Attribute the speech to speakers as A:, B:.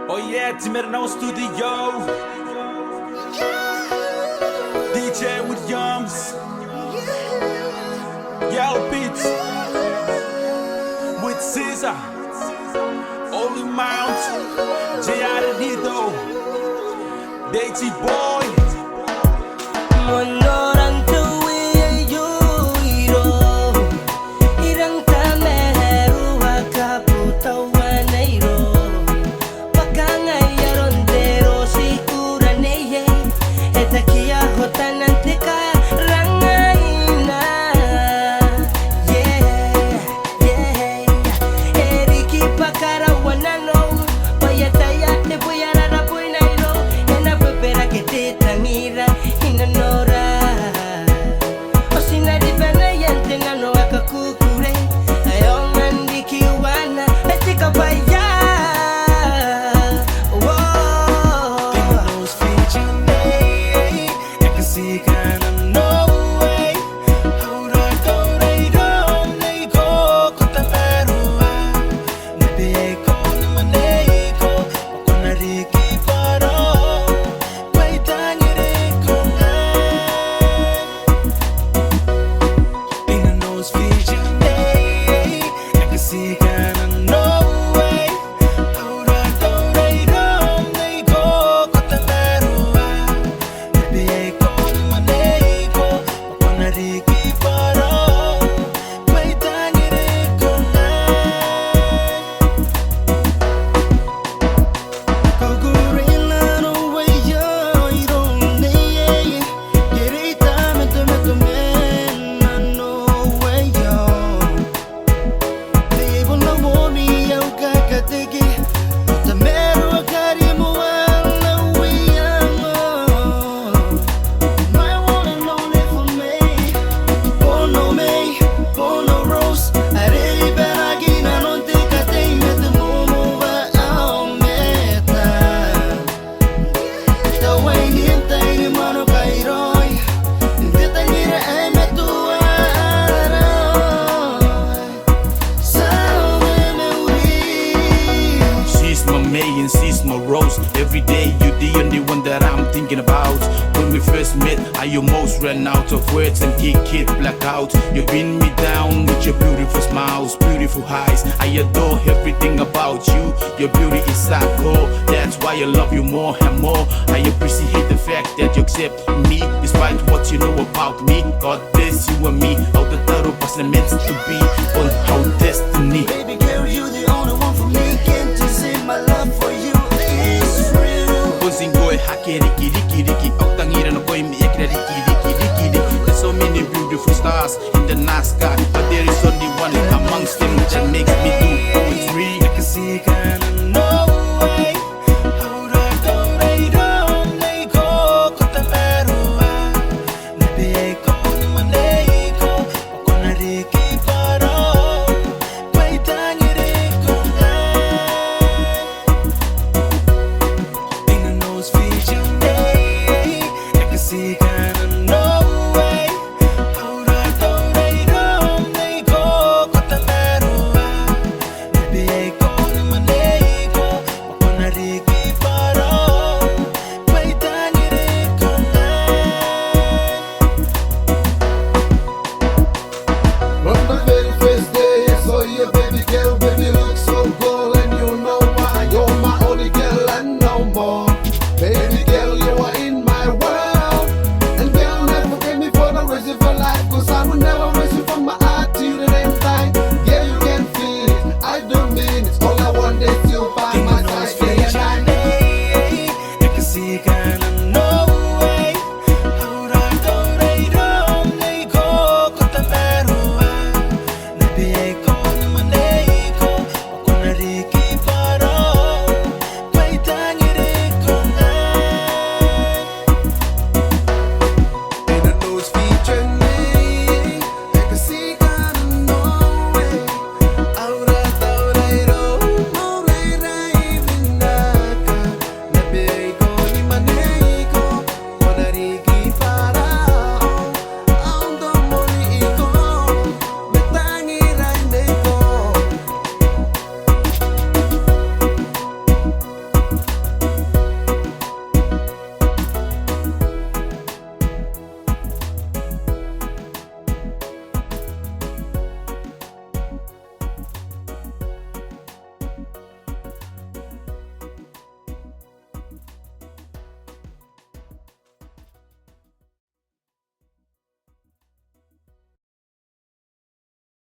A: Oh yeah, ti meron studio. DJ Williams, YellPit with Caesar, Only Mount, Erido, Teidy boy. She's my rose. Every day you're the only one that I'm thinking about. When we first met, I almost ran out of words and kick blackout. You pin me down with your beautiful smiles, beautiful eyes. I adore everything about you. Your beauty is psycho. That's why I love you more and more. I appreciate the fact that you accept me despite what you know about me. God bless you and me. How the thought was meant to be on our destiny.
B: Baby girl, you're the only one for me. Can't you see my love for you is real?
A: Consing boy, hake riki. Out tangira no koi mi ekra riki. There's so many beautiful stars in the night sky, but there is so